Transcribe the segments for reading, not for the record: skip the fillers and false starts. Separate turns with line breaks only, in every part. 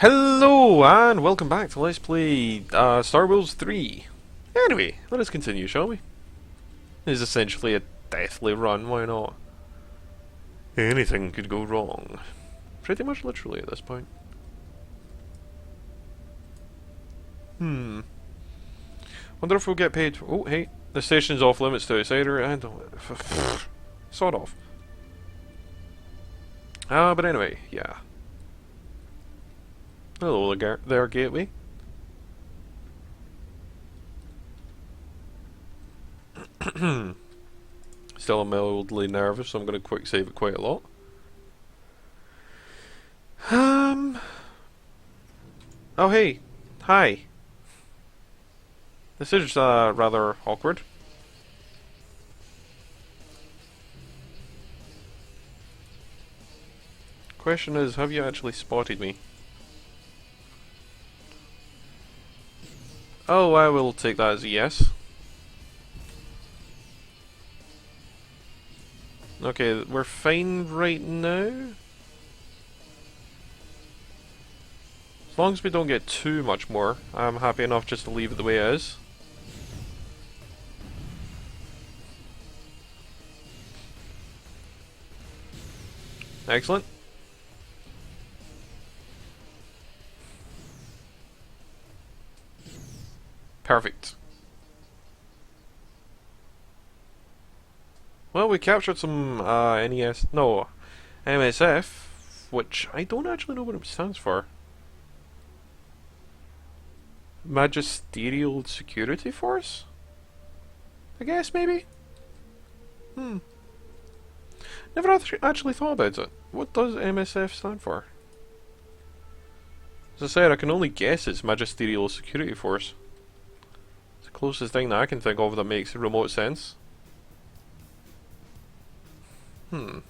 Hello and welcome back to Let's Play Star Wars 3. Anyway, let us continue, shall we? This is essentially a deathly run, why not? Anything could go wrong. Pretty much literally at this point. Wonder if we'll get paid. Oh, hey, the station's off limits to outsider and sort of. But anyway, yeah. Hello there, Gateway. Still mildly nervous, so I'm going to quick save it quite a lot. Oh hey, hi. This is rather awkward. Question is, have you actually spotted me? Oh, I will take that as a yes. Okay, we're fine right now. As long as we don't get too much more, I'm happy enough just to leave it the way it is. Excellent. Perfect. Well, we captured some MSF, which I don't actually know what it stands for. Magisterial Security Force? I guess, maybe? Never actually thought about it. What does MSF stand for? As I said, I can only guess it's Magisterial Security Force. Closest thing that I can think of that makes remote sense. Anyway,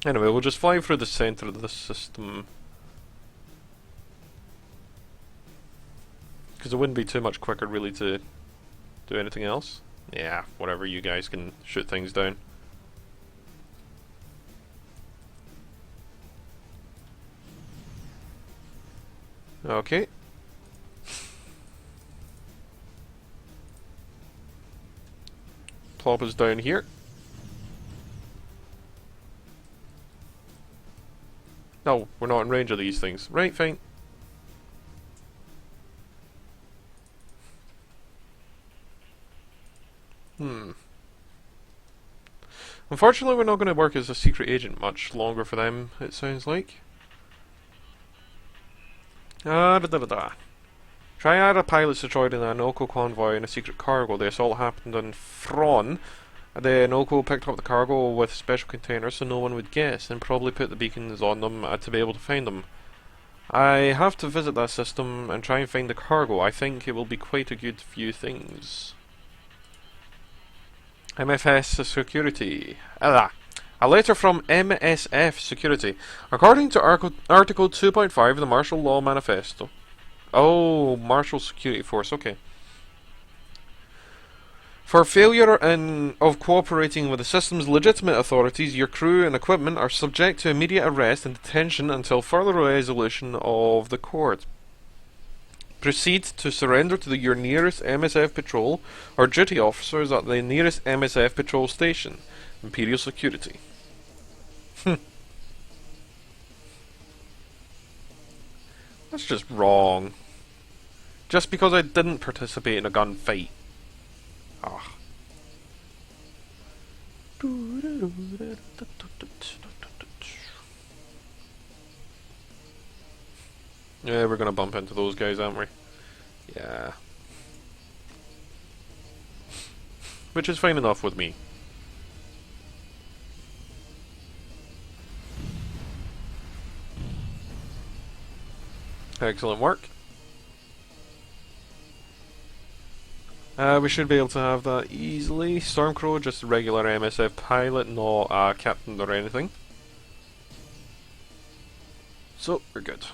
we'll just fly through the center of the system. Because it wouldn't be too much quicker really to do anything else. Yeah, whatever, you guys can shoot things down. Okay. Plop is down here. No, we're not in range of these things. Right, fine. Unfortunately, we're not going to work as a secret agent much longer for them, it sounds like. Triad pilots destroyed in an Oko convoy in a secret cargo. The assault happened on Thrawn. The Oko picked up the cargo with special containers so no one would guess, and probably put the beacons on them to be able to find them. I have to visit that system and try and find the cargo. I think it will be quite a good few things. MFS Security. A letter from MSF Security. According to Article 2.5 of the Martial Law Manifesto. Oh, Martial Security Force, okay. For failure of cooperating with the system's legitimate authorities, your crew and equipment are subject to immediate arrest and detention until further resolution of the court. Proceed to surrender to your nearest MSF patrol or duty officers at the nearest MSF patrol station. Imperial Security. That's just wrong. Just because I didn't participate in a gunfight. Ah. Yeah, we're gonna bump into those guys, aren't we? Yeah. Which is fine enough with me. Excellent work. We should be able to have that easily. Stormcrow, just a regular MSF pilot, not a captain or anything. So, we're good.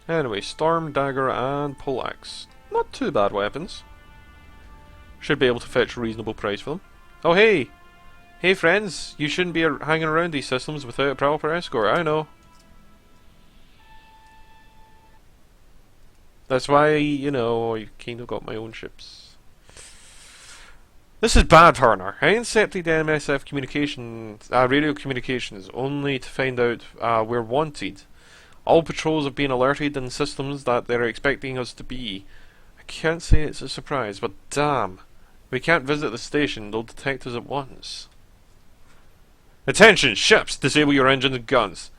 Anyway, Storm, Dagger and Poleaxe. Not too bad weapons. Should be able to fetch a reasonable price for them. Oh hey! Hey friends, you shouldn't be hanging around these systems without a proper escort, I know. That's why, you know, I kind of got my own ships. This is bad, partner. I intercepted MSF radio communications, only to find out we're wanted. All patrols have been alerted in systems that they're expecting us to be. I can't say it's a surprise, but damn. We can't visit the station, they'll detect us at once. Attention, ships! Disable your engines and guns.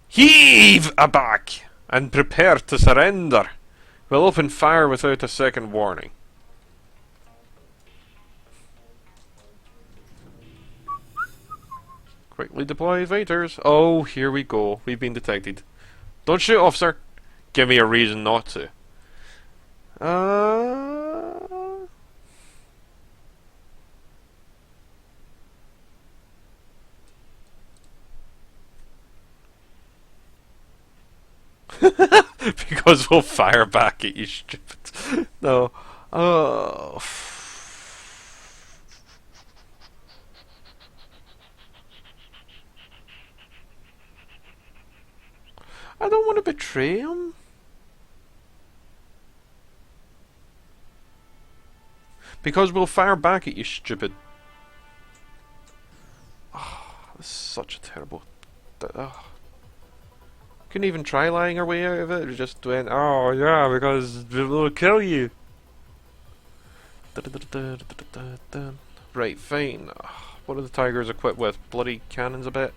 Heave aback! And prepare to surrender. We'll open fire without a second warning. Quickly deploy fighters. Oh, here we go. We've been detected. Don't shoot, officer. Give me a reason not to. Because we'll fire back at you, stupid. No. Oh. I don't want to betray him. Because we'll fire back at you, stupid. Oh, this is such a terrible... Oh. Couldn't even try lying our way out of it. We just went, oh yeah, because we'll kill you. Right, fine. What are the Tigers equipped with? Bloody cannons a bit?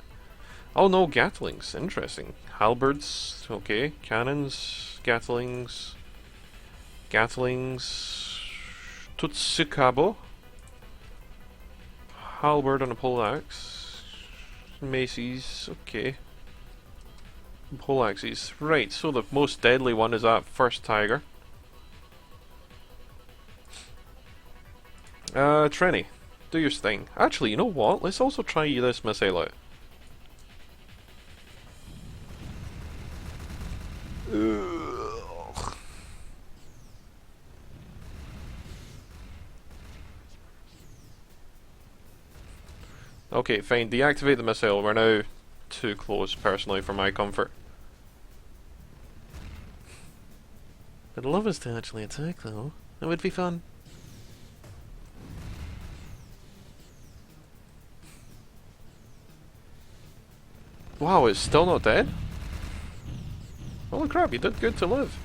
Oh no, Gatlings. Interesting. Halberds. Okay. Cannons. Gatlings. Tutsukabo. Halberd on a poleaxe. Macy's. Okay. Poleaxes. Right, so the most deadly one is that first Tiger. Trenny. Do your thing. Actually, you know what? Let's also try this missile out. Ugh. Okay, fine. Deactivate the missile. We're now too close, personally, for my comfort. I'd love us to actually attack, though. That would be fun. Wow, it's still not dead? Holy crap, you did good to live.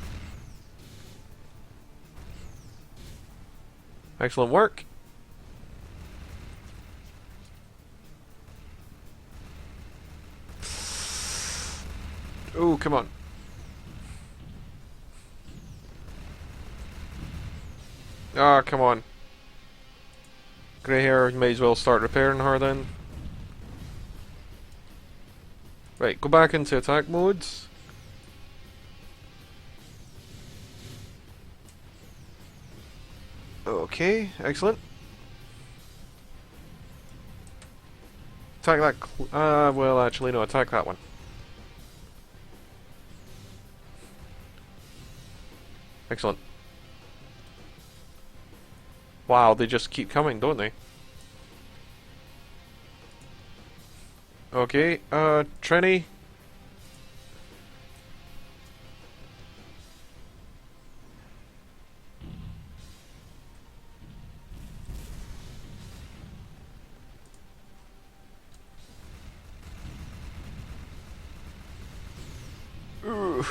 Excellent work. Oh, come on. Ah, come on. Grey hair, you may as well start repairing her then. Right, go back into attack modes. Okay, excellent. Attack that. Well, actually, no, attack that one. Excellent. Wow, they just keep coming, don't they? Okay, Trenny. Ooh.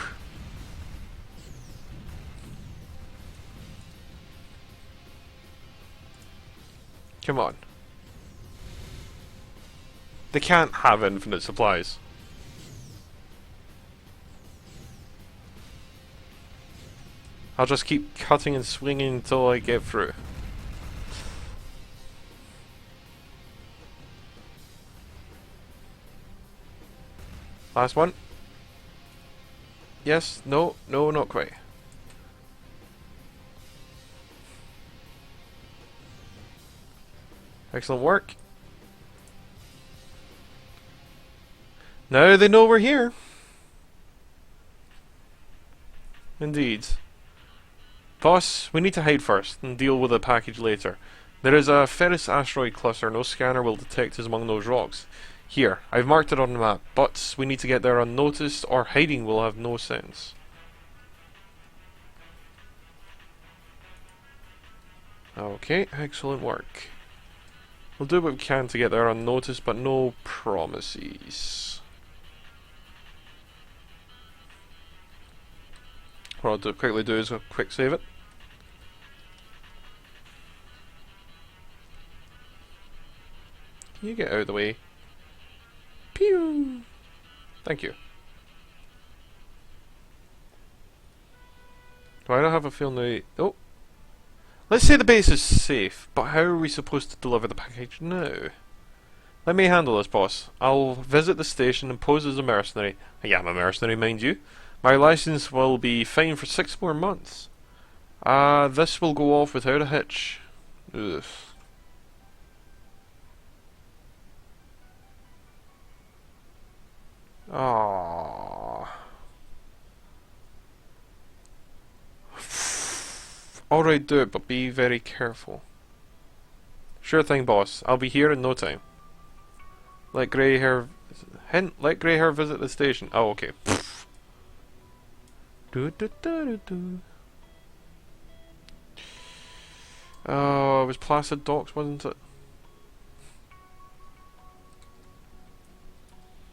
Come on. They can't have infinite supplies. I'll just keep cutting and swinging until I get through. Last one. Yes, no, no, not quite. Excellent work. Now they know we're here. Indeed. Boss, we need to hide first and deal with the package later. There is a ferrous asteroid cluster no scanner will detect is among those rocks. Here, I've marked it on the map, but we need to get there unnoticed or hiding will have no sense. Okay, excellent work. We'll do what we can to get there unnoticed, but no promises. What I'll quickly do is quick save it. Can you get out of the way? Pew! Thank you. Do I not have a feeling now? Oh! Let's say the base is safe, but how are we supposed to deliver the package now? Let me handle this, boss. I'll visit the station and pose as a mercenary. I am a mercenary, mind you. My license will be fine for 6 more months. This will go off without a hitch. Ugh. Aww. Alright, do it, but be very careful. Sure thing, boss. I'll be here in no time. Let grey hair... Hint, let grey hair visit the station. Oh, okay. Oh, it was Placid Docks, wasn't it?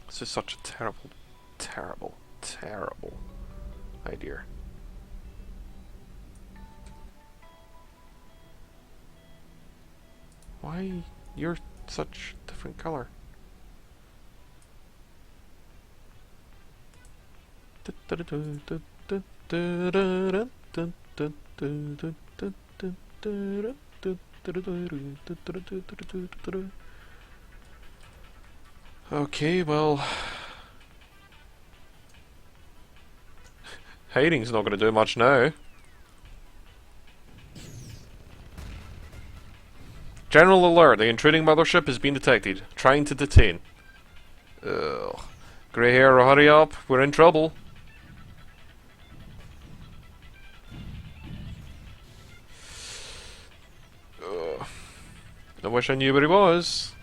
This is such a terrible, terrible, terrible idea. Why you're such a different colour? Okay, well, hiding's not going to do much now. General alert, the intruding mothership has been detected. Trying to detain. Ugh. Grey hair, hurry up. We're in trouble. Ugh. I wish I knew where he was.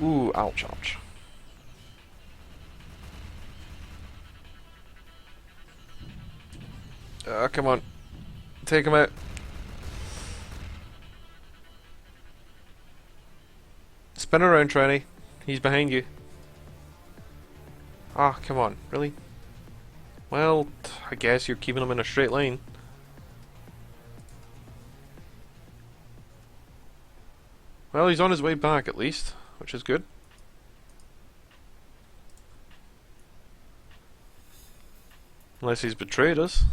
Ooh, ouch, ouch. Come on. Take him out. Spin around, Trenny. He's behind you. Ah, come on. Really? Well, I guess you're keeping him in a straight line. Well, he's on his way back at least, which is good. Unless he's betrayed us,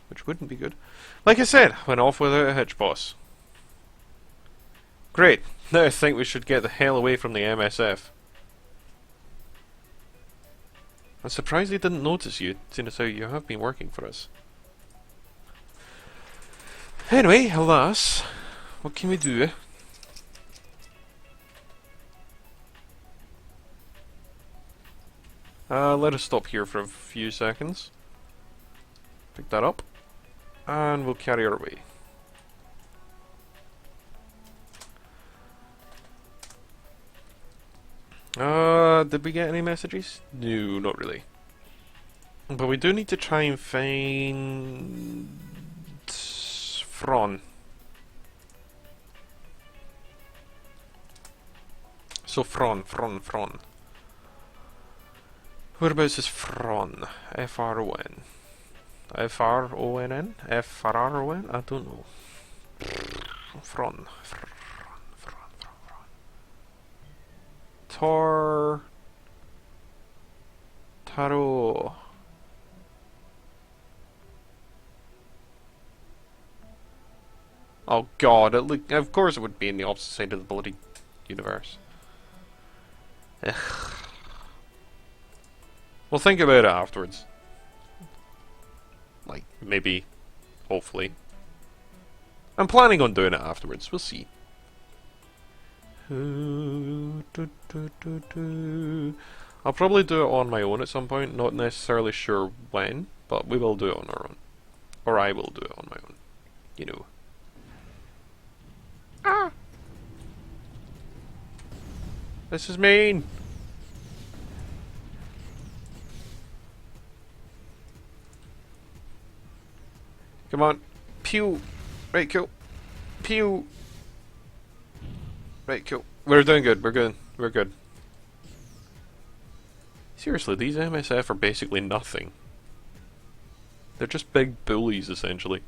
which wouldn't be good. Like I said, went off without a hitch, boss. Great. Now I think we should get the hell away from the MSF. I'm surprised they didn't notice you, seeing as how you have been working for us. Anyway, alas, what can we do? Let us stop here for a few seconds. Pick that up. And we'll carry our way. Did we get any messages? No, not really. But we do need to try and find... Fron. So Fron. Whereabouts is Fron? F-R-O-N. F-R-O-N-N? F-R-R-O-N? I don't know. Fron. Taro. Oh god, of course it would be in the opposite side of the bloody universe. Ugh. We'll think about it afterwards. Like, maybe, hopefully. I'm planning on doing it afterwards, we'll see. I'll probably do it on my own at some point, not necessarily sure when, But we will do it on our own. Or I will do it on my own. You know. Ah! This is mean! Come on. Pew! Right, cool. Pew! Right, cool. We're doing good, we're good. We're good. Seriously, these MSF are basically nothing. They're just big bullies, essentially.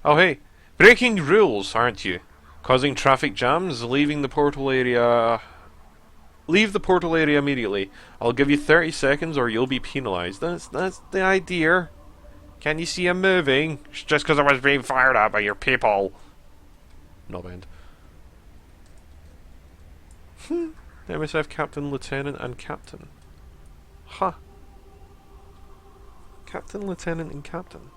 Oh hey! Breaking rules, aren't you? Causing traffic jams, leaving the portal area... Leave the portal area immediately. I'll give you 30 seconds or you'll be penalised. That's the idea. Can you see I'm moving? It's just because I was being fired at by your people. No band. MSF Captain, Lieutenant, and Captain. Huh. Captain, Lieutenant, and Captain.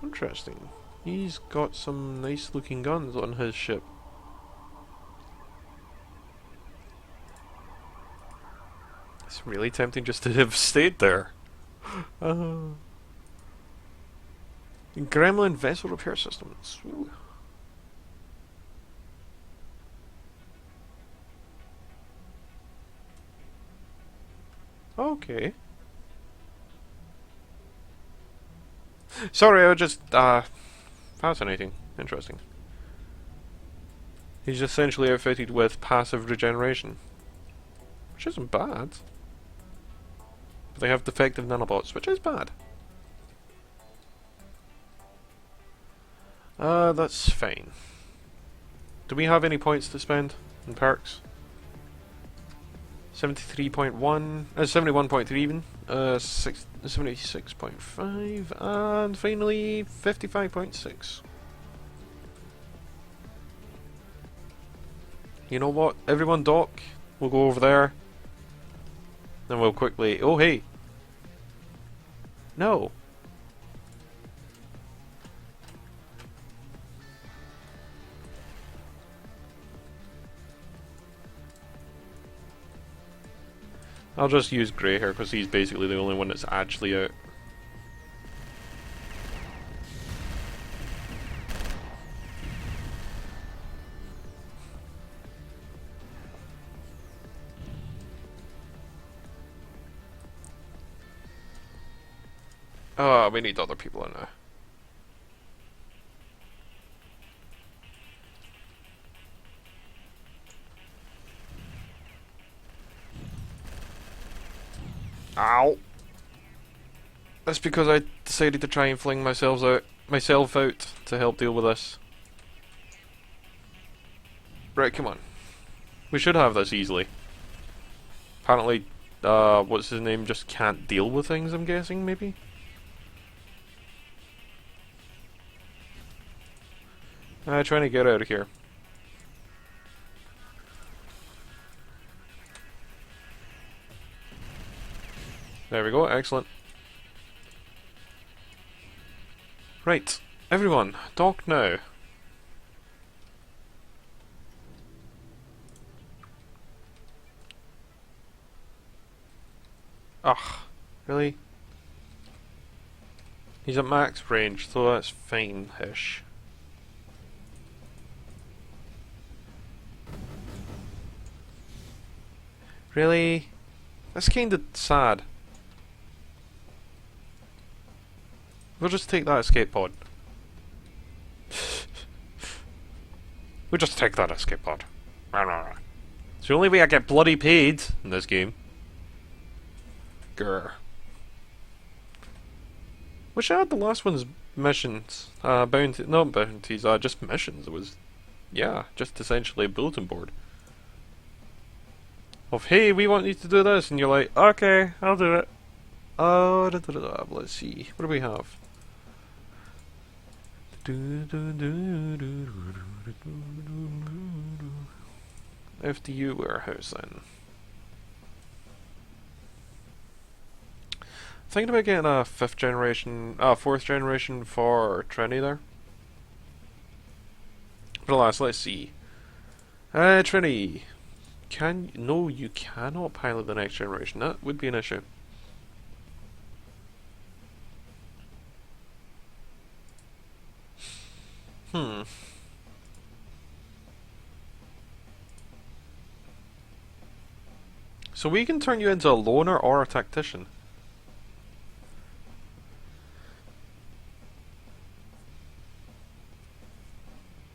Interesting. He's got some nice looking guns on his ship. It's really tempting just to have stayed there. Gremlin vessel repair systems. Ooh. Okay. Sorry, I was just, fascinating. Interesting. He's essentially outfitted with passive regeneration. Which isn't bad. But they have defective nanobots, which is bad. That's fine. Do we have any points to spend in perks? 73.1, 71.3 even, 76.5, and finally 55.6. You know what? Everyone dock. We'll go over there. Then we'll quickly... Oh, hey! No! I'll just use Grey here because he's basically the only one that's actually out. Oh, we need other people in now. Ow! That's because I decided to try and fling myself out to help deal with this. Right, come on. We should have this easily. Apparently, what's his name just can't deal with things, I'm guessing, maybe? Trying to get out of here. There we go, excellent. Right, everyone, dock now. Ugh, really? He's at max range, so that's fine-ish. Really? That's kinda sad. We'll just take that escape pod. We'll just take that escape pod. It's the only way I get bloody paid in this game. Grr. Wish I had the last one's missions. Not bounties, just missions. It was, yeah, just essentially a bulletin board. Of, hey, we want you to do this, and you're like, okay, I'll do it. Oh, let's see. What do we have? FDU warehouse then. Thinking about getting a fourth generation for Trini there. But alas, let's see. Trini. No, you cannot pilot the next generation. That would be an issue. Hmm. So we can turn you into a loner or a tactician.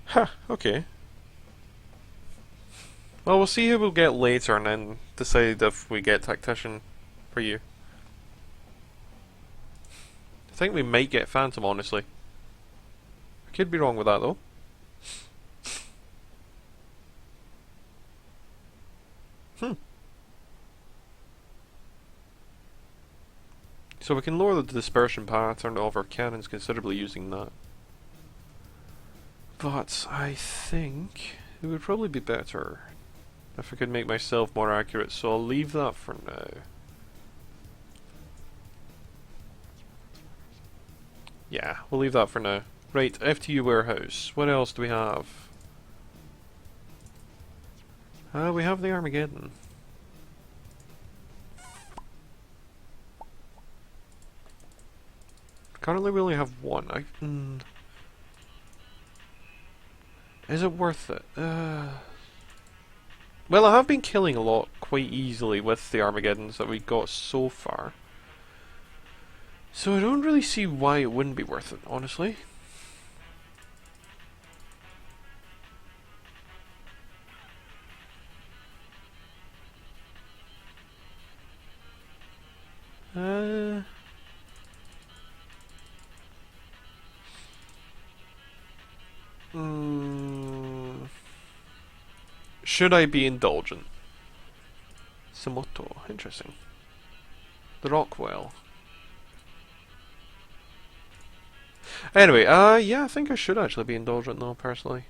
Huh, okay. Well, we'll see who we'll get later and then decide if we get tactician for you. I think we might get Phantom, honestly. I could be wrong with that, though. Hmm. So we can lower the dispersion pattern of our cannons considerably using that. But I think it would probably be better if I could make myself more accurate, so I'll leave that for now. Yeah, we'll leave that for now. Right, FTU warehouse. What else do we have? We have the Armageddon. Currently we only have one. Is it worth it? Well, I have been killing a lot quite easily with the Armageddons that we got so far. So I don't really see why it wouldn't be worth it, honestly. Should I be indulgent? Samoto, interesting. The Rockwell. Anyway, yeah, I think I should actually be indulgent though, personally.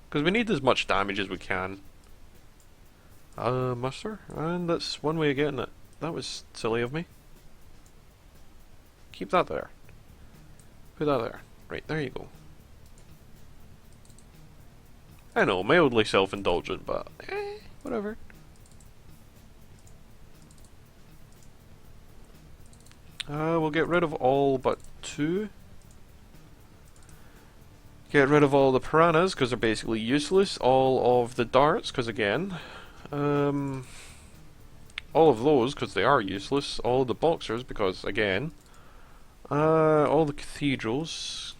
Because we need as much damage as we can. Muster? And that's one way of getting it. That was silly of me. Keep that there. Put that there. Right, there you go. I know, mildly self-indulgent, but whatever. We'll get rid of all but two. Get rid of all the piranhas, because they're basically useless. All of the darts, because again. All of those, because they are useless. All of the boxers, because again. All the cathedrals.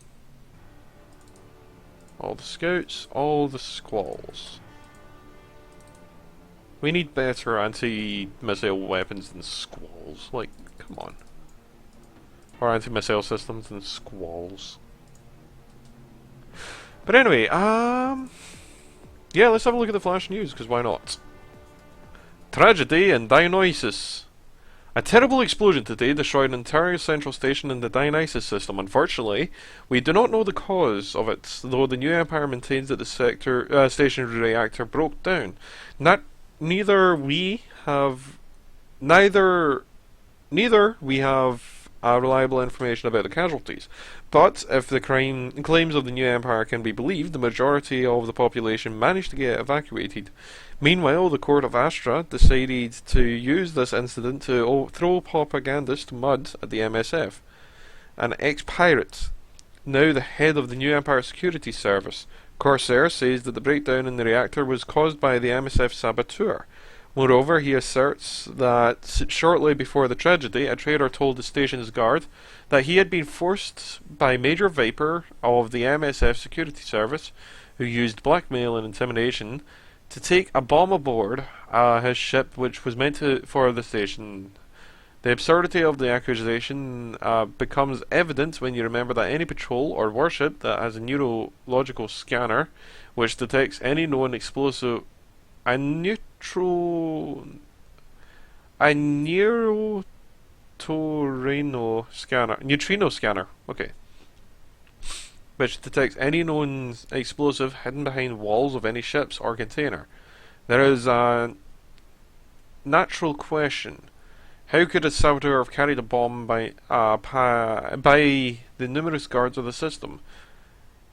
All the scouts. All the squalls. We need better anti-missile weapons than squalls. Like, come on. Or anti-missile systems than squalls. But anyway, yeah, let's have a look at the flash news, because why not? Tragedy in Dionysus. A terrible explosion today destroyed an entire central station in the Dionysus system. Unfortunately, we do not know the cause of it, though the New Empire maintains that the station's reactor broke down. Neither we have reliable information about the casualties. But if the claims of the New Empire can be believed, the majority of the population managed to get evacuated. Meanwhile, the court of Astra decided to use this incident to throw propagandist mud at the MSF. An ex-pirate, now the head of the New Empire Security Service, Corsair, says that the breakdown in the reactor was caused by the MSF saboteur. Moreover, he asserts that shortly before the tragedy, a traitor told the station's guard that he had been forced by Major Viper of the MSF Security Service, who used blackmail and intimidation, to take a bomb aboard his ship which was meant for the station. The absurdity of the accusation becomes evident when you remember that any patrol or warship that has a neurological scanner which detects any known explosive... A neutrino scanner, okay, which detects any known explosive hidden behind walls of any ships or container. There is a natural question: how could a saboteur have carried a bomb by the numerous guards of the system?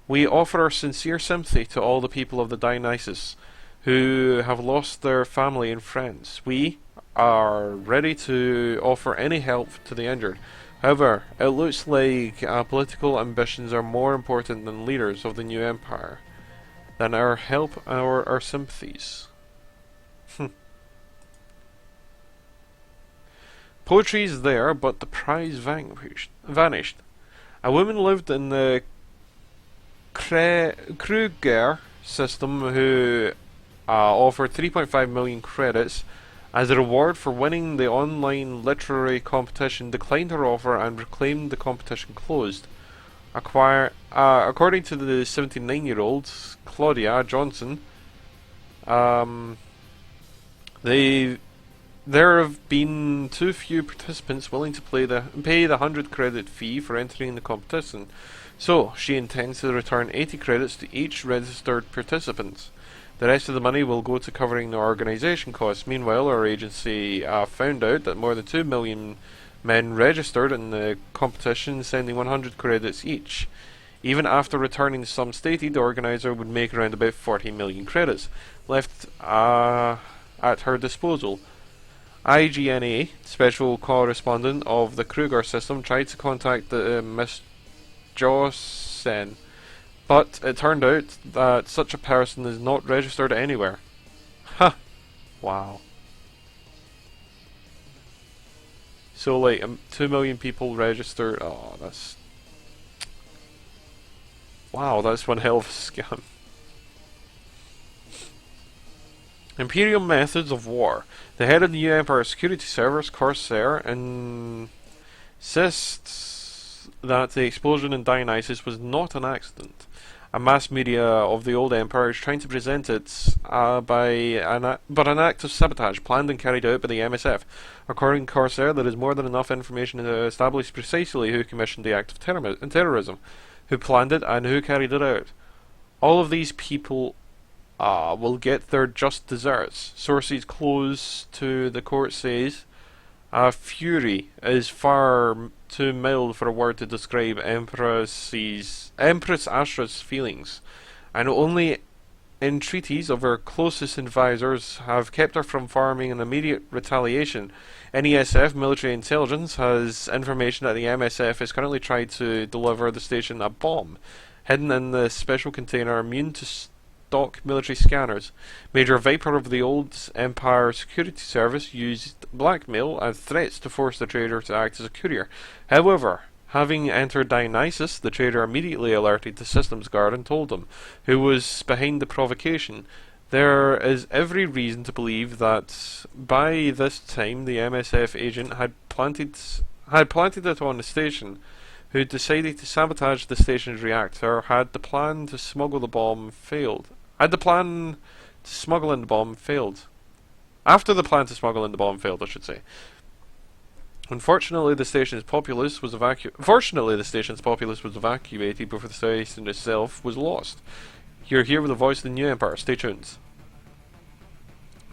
We offer our sincere sympathy to all the people of the Dionysus who have lost their family and friends. We are ready to offer any help to the injured. However, it looks like political ambitions are more important than leaders of the new empire, than our help or our sympathies. Poetry is there, but the prize vanished. A woman lived in the Kruger system who offered 3.5 million credits as a reward for winning the online literary competition, declined her offer and proclaimed the competition closed. According to the 79-year-old Claudia Johnson, there have been too few participants willing to pay the 100 credit fee for entering the competition, so she intends to return 80 credits to each registered participant. The rest of the money will go to covering the organisation costs. Meanwhile, our agency found out that more than 2 million men registered in the competition, sending 100 credits each. Even after returning the sum stated, the organiser would make around about 40 million credits left at her disposal. IGNA, special correspondent of the Kruger system, tried to contact Miss Jossen, but it turned out that such a person is not registered anywhere. Ha! Wow. So, like, 2 million people registered. Oh, that's... Wow, that's one hell of a scam. Imperial methods of war. The head of the new Empire Security Service, Corsair, insists that the explosion in Dionysus was not an accident. A mass media of the old Empire is trying to present it but an act of sabotage planned and carried out by the MSF. According to Corsair, there is more than enough information to establish precisely who commissioned the act of terrorism, who planned it, and who carried it out. All of these people will get their just desserts. Sources close to the court says, fury is far too mild for a word to describe Empress Ashra's feelings, and only entreaties of her closest advisors have kept her from forming an immediate retaliation. NESF military intelligence has information that the MSF is currently trying to deliver the station a bomb, hidden in the special container immune to stock military scanners. Major Viper of the old Empire Security Service used blackmail and threats to force the trader to act as a courier. However, having entered Dionysus, the trader immediately alerted the systems guard and told them who was behind the provocation. There is every reason to believe that by this time the MSF agent had planted it on the station, who decided to sabotage the station's reactor. Had the plan to smuggle in the bomb failed. After the plan to smuggle in the bomb failed, I should say. Unfortunately, the station's populace was evacuated before the station itself was lost. You're here with the voice of the new Empire. Stay tuned.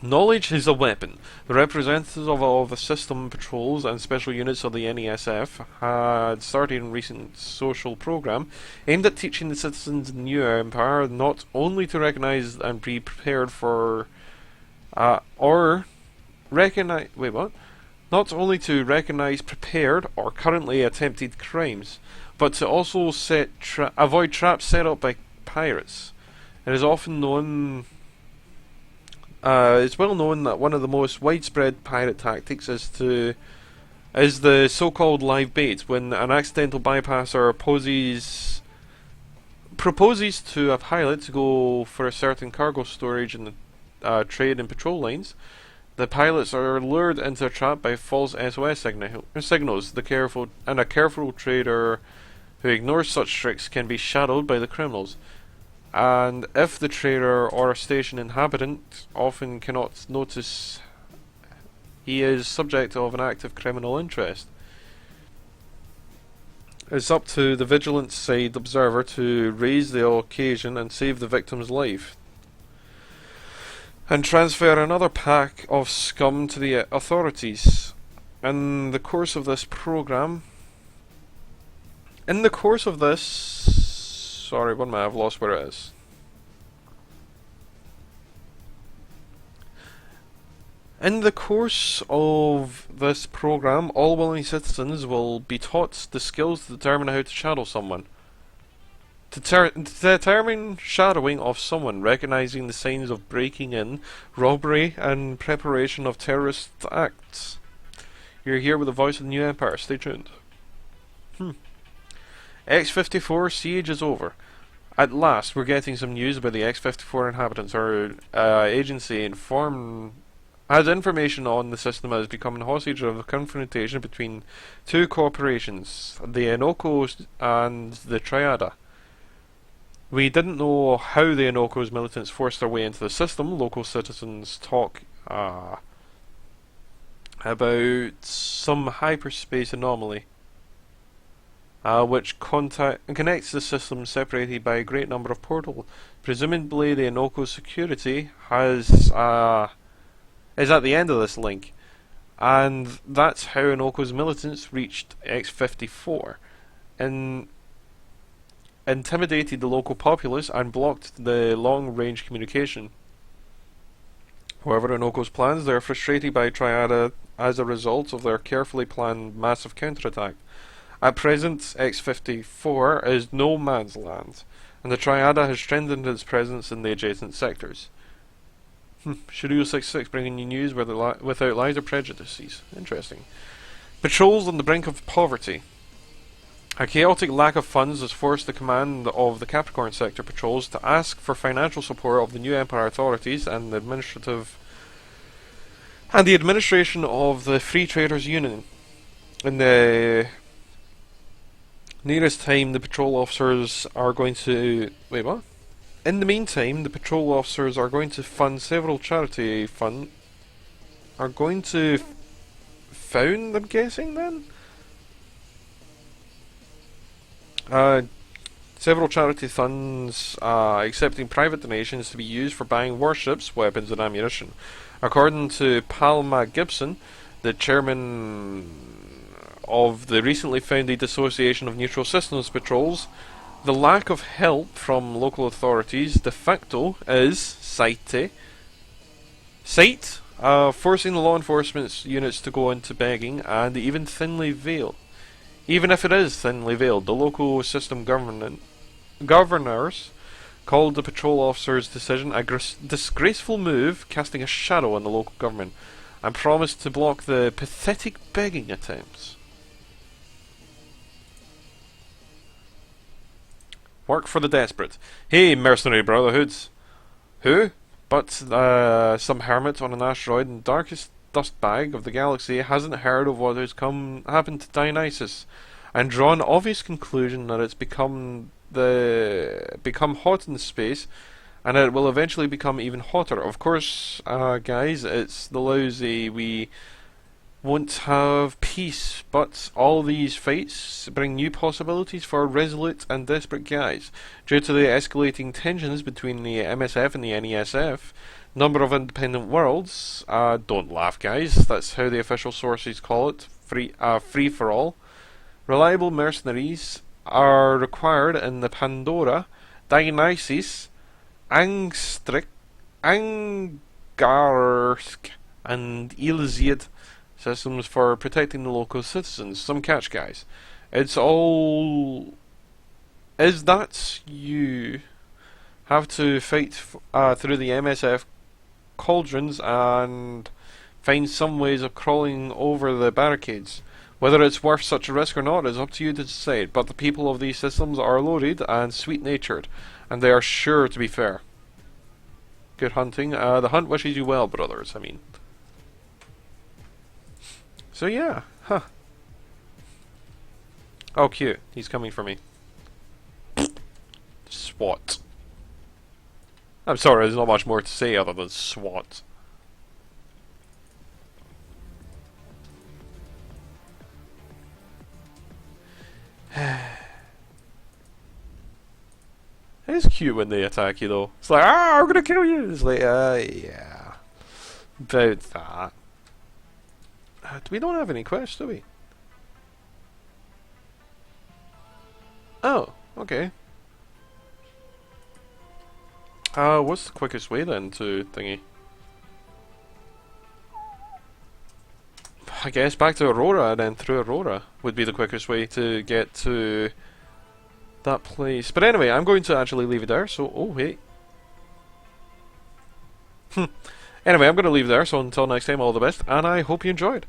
Knowledge is a weapon. The representatives of all the system patrols and special units of the NESF had started a recent social program aimed at teaching the citizens of the new Empire not only to recognize and be prepared for, not only to recognize prepared or currently attempted crimes, but to also avoid traps set up by pirates. It is often known. It's well known that one of the most widespread pirate tactics is the so-called live bait, when an accidental bypasser proposes to a pilot to go for a certain cargo storage in the trade and patrol lines. The pilots are lured into a trap by false SOS signals. A careful trader who ignores such tricks can be shadowed by the criminals. And if the trader or a station inhabitant often cannot notice, he is subject of an active criminal interest. It's up to the vigilant side observer to raise the occasion and save the victim's life, and transfer another pack of scum to the authorities. In the course of this Sorry, 1 minute, I've lost where it is. In the course of this program, all willing citizens will be taught the skills to determine how to shadow someone. To determine shadowing of someone, recognizing the signs of breaking in, robbery, and preparation of terrorist acts. You're here with the voice of the new empire. Stay tuned. X-54 siege is over. At last, we're getting some news about the X-54 inhabitants. Our agency has information on the system as becoming hostage of a confrontation between two corporations, the Inokos and the Triada. We didn't know how the Inokos militants forced their way into the system. Local citizens talk about some hyperspace anomaly, which connects the system separated by a great number of portals. Presumably the Inoko security is at the end of this link, and that's how Inoko's militants reached X-54 and intimidated the local populace and blocked the long-range communication. However, Inoko's plans, they are frustrated by Triada as a result of their carefully planned massive counterattack. At present, X-54 is no man's land, and the Triada has strengthened its presence in the adjacent sectors. Shiryu 66 bringing you news without lies or prejudices. Interesting. Patrols on the brink of poverty. A chaotic lack of funds has forced the command of the Capricorn sector patrols to ask for financial support of the new Empire authorities and the administration of the Free Traders Union. In the nearest time, the patrol officers are going to... Wait, what? In the meantime, the patrol officers are going to fund several charity are going to found, I'm guessing, then? Several charity funds accepting private donations to be used for buying warships, weapons and ammunition. According to Palma Gibson, the chairman of the recently founded Association of Neutral Systems Patrols, the lack of help from local authorities de facto is forcing the law enforcement units to go into begging and even thinly veiled. Even if it is thinly veiled, the local system governors called the patrol officers' decision a disgraceful move, casting a shadow on the local government, and promised to block the pathetic begging attempts. Work for the desperate. Hey, mercenary brotherhoods. Who? But some hermit on an asteroid in the darkest dust bag of the galaxy hasn't heard of what has happened to Dionysus, and drawn obvious conclusion that it's become hot in space, and it will eventually become even hotter. Of course, guys, it's the lousy. We won't have peace, but all these fights bring new possibilities for resolute and desperate guys. Due to the escalating tensions between the MSF and the NESF, number of independent worlds, don't laugh guys, that's how the official sources call it, free for all. Reliable mercenaries are required in the Pandora, Dionysus, Angstrik, Angarsk, and Ilziad systems for protecting the local citizens. Some catch, guys. It's all... Is that you have to fight through the MSF cauldrons and find some ways of crawling over the barricades. Whether it's worth such a risk or not is up to you to decide, but the people of these systems are loaded and sweet-natured, and they are sure to be fair. Good hunting. The hunt wishes you well, brothers, I mean. So yeah, huh. Oh, cute. He's coming for me. SWAT. I'm sorry, there's not much more to say other than SWAT. It's cute when they attack you though. It's like, I'm gonna kill you! It's like, yeah. About that. We don't have any quests, do we? Oh, okay. What's the quickest way then to thingy? I guess back to Aurora and then through Aurora would be the quickest way to get to that place. But anyway, I'm going to actually leave it there, so... Oh, wait. Anyway, I'm going to leave it there, so until next time, all the best, and I hope you enjoyed.